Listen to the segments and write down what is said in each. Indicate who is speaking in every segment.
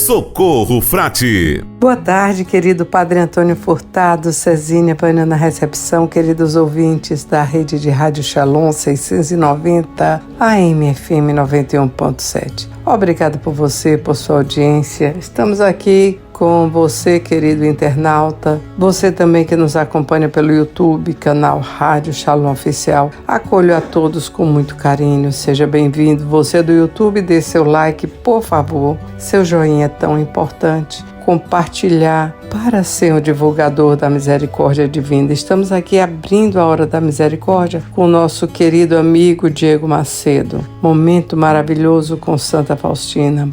Speaker 1: Socorro Frade.
Speaker 2: Boa tarde, querido Padre Antônio Furtado, Cezínia Pânia na recepção, queridos ouvintes da rede de Rádio Shalom 690 AM FM 91.7. Obrigado por você, por sua audiência. Estamos aqui com você, querido internauta, você também que nos acompanha pelo YouTube, canal Rádio Shalom Oficial. Acolho a todos com muito carinho, seja bem-vindo. Você do YouTube, dê seu like, por favor, seu joinha é tão importante. Compartilhar para ser um divulgador da misericórdia divina. Estamos aqui abrindo a Hora da Misericórdia com o nosso querido amigo Diego Macedo. Momento maravilhoso com Santa Faustina.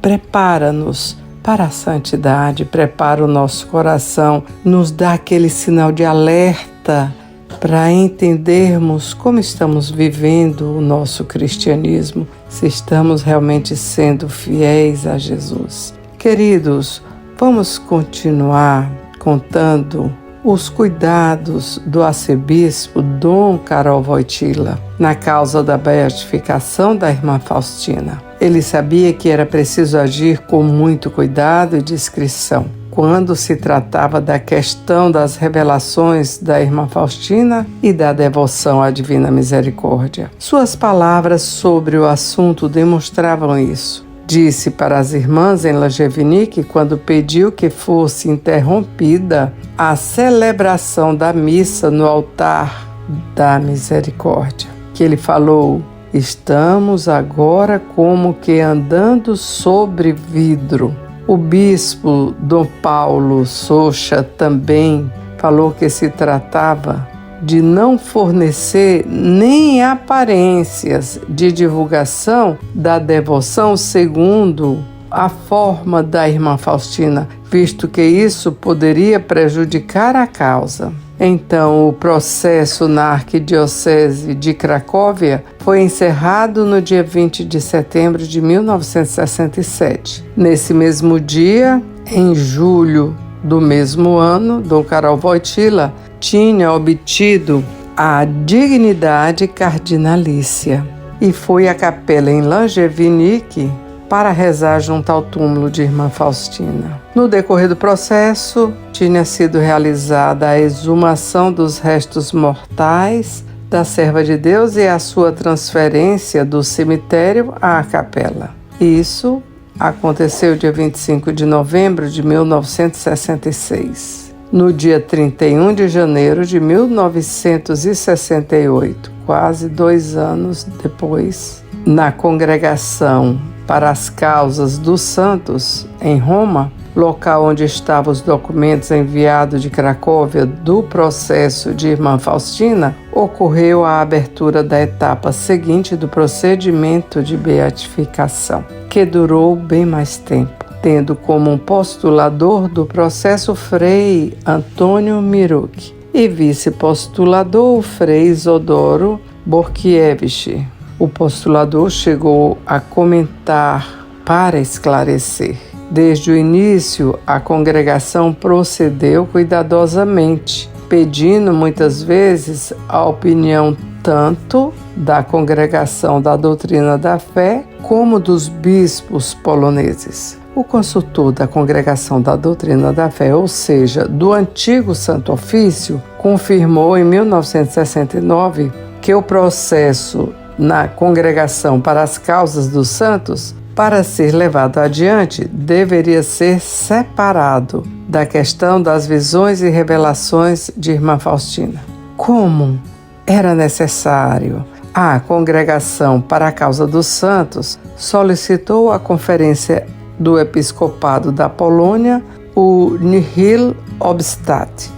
Speaker 2: Prepara-nos para a santidade, prepara o nosso coração, nos dá aquele sinal de alerta para entendermos como estamos vivendo o nosso cristianismo, se estamos realmente sendo fiéis a Jesus. Queridos, vamos continuar contando os cuidados do arcebispo Dom Karol Wojtyła na causa da beatificação da irmã Faustina. Ele sabia que era preciso agir com muito cuidado e discrição quando se tratava da questão das revelações da irmã Faustina e da devoção à Divina Misericórdia. Suas palavras sobre o assunto demonstravam isso. Disse para as irmãs em Langevinique, quando pediu que fosse interrompida a celebração da missa no altar da misericórdia, que ele falou: estamos agora como que andando sobre vidro. O bispo Dom Paulo Socha também falou que se tratava de não fornecer nem aparências de divulgação da devoção segundo a forma da irmã Faustina, visto que isso poderia prejudicar a causa. Então, o processo na Arquidiocese de Cracóvia foi encerrado no dia 20 de setembro de 1967. Nesse mesmo dia, em julho do mesmo ano, Dom Karol Wojtyła tinha obtido a dignidade cardinalícia e foi à capela em Langevinique para rezar junto ao túmulo de irmã Faustina. No decorrer do processo, tinha sido realizada a exumação dos restos mortais da serva de Deus e a sua transferência do cemitério à capela. Isso aconteceu dia 25 de novembro de 1966. No dia 31 de janeiro de 1968, quase 2 anos depois, na Congregação para as Causas dos Santos, em Roma, local onde estavam os documentos enviados de Cracóvia do processo de irmã Faustina, ocorreu a abertura da etapa seguinte do procedimento de beatificação, que durou bem mais tempo, tendo como um postulador do processo Frei Antônio Miruch e vice-postulador o Frei Isidoro Borkiewicz. O postulador chegou a comentar para esclarecer. Desde o início, a congregação procedeu cuidadosamente, pedindo muitas vezes a opinião tanto da Congregação da Doutrina da Fé como dos bispos poloneses. O consultor da Congregação da Doutrina da Fé, ou seja, do antigo Santo Ofício, confirmou em 1969 que o processo na Congregação para as Causas dos Santos, para ser levado adiante, deveria ser separado da questão das visões e revelações de irmã Faustina. Como era necessário, a Congregação para a Causa dos Santos solicitou à Conferência do Episcopado da Polônia o Nihil obstat,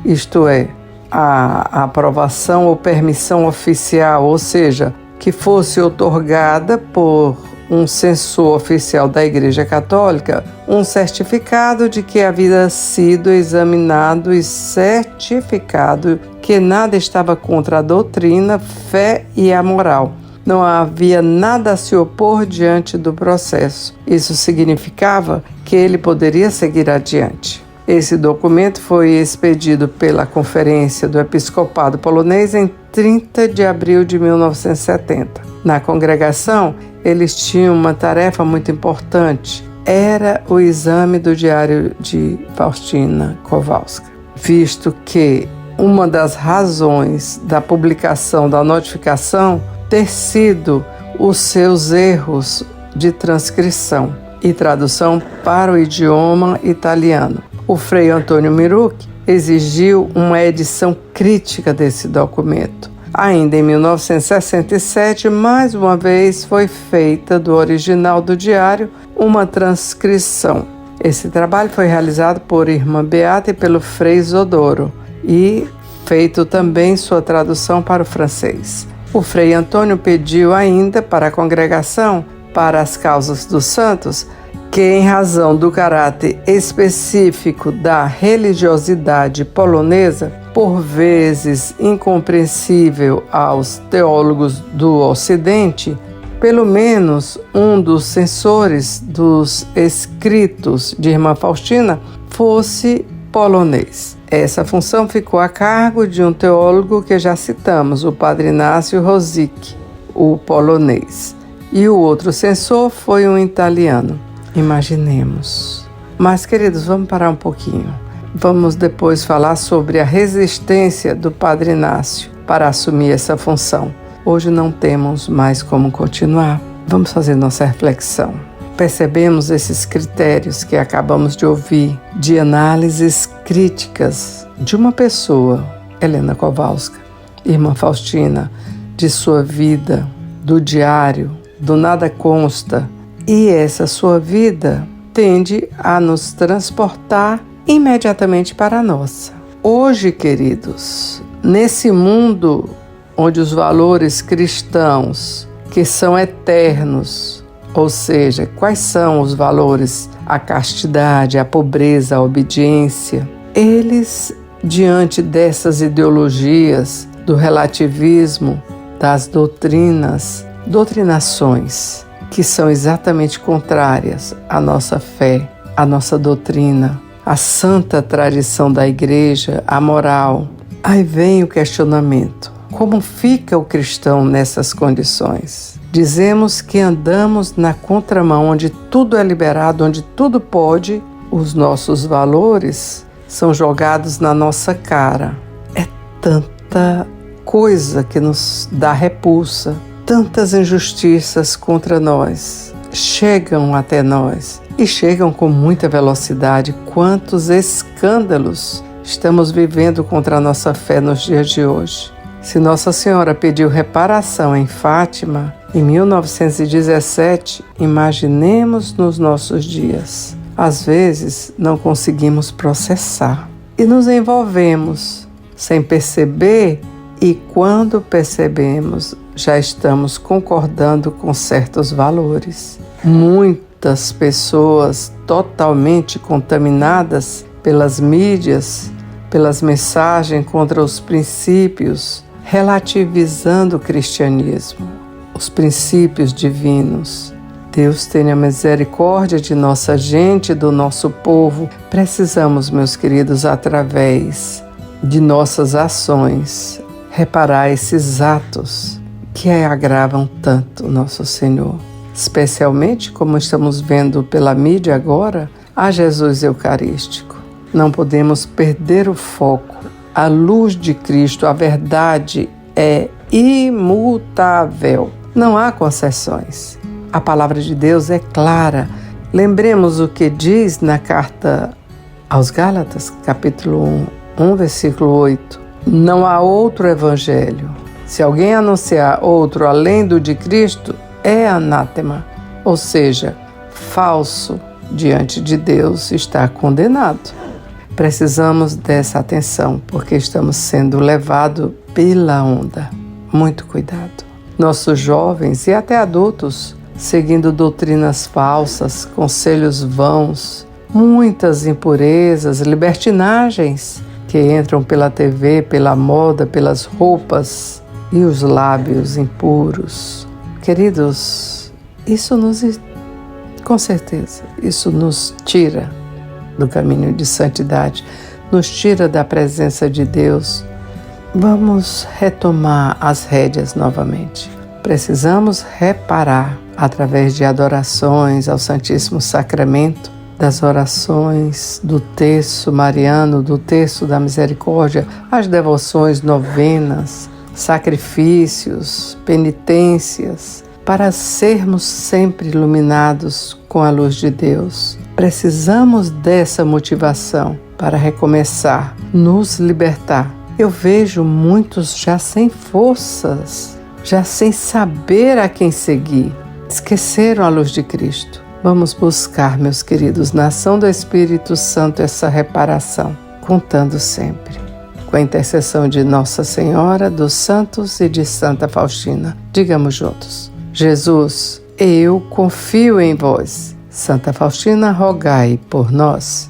Speaker 2: isto é, a aprovação ou permissão oficial, ou seja, que fosse outorgada por um censor oficial da Igreja Católica um certificado de que havia sido examinado e certificado que nada estava contra a doutrina, fé e a moral. Não havia nada a se opor diante do processo. Isso significava que ele poderia seguir adiante. Esse documento foi expedido pela Conferência do Episcopado Polonês em 30 de abril de 1970. Na congregação, eles tinham uma tarefa muito importante. era o exame do diário de Faustina Kowalska, visto que uma das razões da publicação da notificação ter sido os seus erros de transcrição e tradução para o idioma italiano. O Frei Antônio Mirucchi exigiu uma edição crítica desse documento. Ainda em 1967, mais uma vez foi feita do original do diário uma transcrição. Esse trabalho foi realizado por Irmã Beata e pelo Frei Zodoro e feito também sua tradução para o francês. O Frei Antônio pediu ainda para a congregação, para as causas dos santos, que, em razão do caráter específico da religiosidade polonesa, por vezes incompreensível aos teólogos do Ocidente, pelo menos um dos censores dos escritos de Irmã Faustina fosse polonês. Essa função ficou a cargo de um teólogo que já citamos, o Padre Inácio Rosic, o polonês. E o outro censor foi um italiano. Imaginemos. Mas, queridos, vamos parar um pouquinho. Vamos depois falar sobre a resistência do Padre Inácio para assumir essa função. Hoje não temos mais como continuar. Vamos fazer nossa reflexão. Percebemos esses critérios que acabamos de ouvir, de análises críticas de uma pessoa, Helena Kowalska, Irmã Faustina, de sua vida, do diário, do nada consta. E essa sua vida tende a nos transportar imediatamente para a nossa. Hoje, queridos, nesse mundo onde os valores cristãos, que são eternos, ou seja, quais são os valores? A castidade, a pobreza, a obediência. Eles, diante dessas ideologias do relativismo, das doutrinações, que são exatamente contrárias à nossa fé, à nossa doutrina, à santa tradição da Igreja, à moral. Aí vem o questionamento. Como fica o cristão nessas condições? Dizemos que andamos na contramão, onde tudo é liberado, onde tudo pode, os nossos valores são jogados na nossa cara. É tanta coisa que nos dá repulsa, tantas injustiças contra nós chegam até nós e chegam com muita velocidade. Quantos escândalos estamos vivendo contra a nossa fé nos dias de hoje? Se Nossa Senhora pediu reparação em Fátima em 1917, imaginemos nos nossos dias. Às vezes não conseguimos processar e nos envolvemos sem perceber, e quando percebemos, já estamos concordando com certos valores. Muitas pessoas totalmente contaminadas pelas mídias, pelas mensagens contra os princípios, relativizando o cristianismo, os princípios divinos. Deus tenha misericórdia de nossa gente, do nosso povo. Precisamos, meus queridos, através de nossas ações, reparar esses atos que agravam tanto nosso Senhor. Especialmente, como estamos vendo pela mídia agora, a Jesus Eucarístico. Não podemos perder o foco. A luz de Cristo, a verdade é imutável. Não há concessões. A palavra de Deus é clara. Lembremos o que diz na carta aos Gálatas, capítulo 1, versículo 8. Não há outro evangelho. Se alguém anunciar outro além do de Cristo, é anátema, ou seja, falso diante de Deus, está condenado. Precisamos dessa atenção, porque estamos sendo levados pela onda. Muito cuidado. Nossos jovens e até adultos, seguindo doutrinas falsas, conselhos vãos, muitas impurezas, libertinagens que entram pela TV, pela moda, pelas roupas e os lábios impuros. Queridos, com certeza, isso nos tira do caminho de santidade, nos tira da presença de Deus. Vamos retomar as rédeas novamente. precisamos reparar através de adorações ao Santíssimo Sacramento, das orações do terço mariano, do terço da misericórdia, as devoções, novenas, sacrifícios, penitências, para sermos sempre iluminados com a luz de Deus. Precisamos dessa motivação para recomeçar, nos libertar. Eu vejo muitos já sem forças, já sem saber a quem seguir. Esqueceram a luz de Cristo. Vamos buscar, meus queridos, na ação do Espírito Santo, essa reparação, contando sempre com a intercessão de Nossa Senhora, dos santos e de Santa Faustina. Digamos juntos: Jesus, eu confio em vós. Santa Faustina, rogai por nós.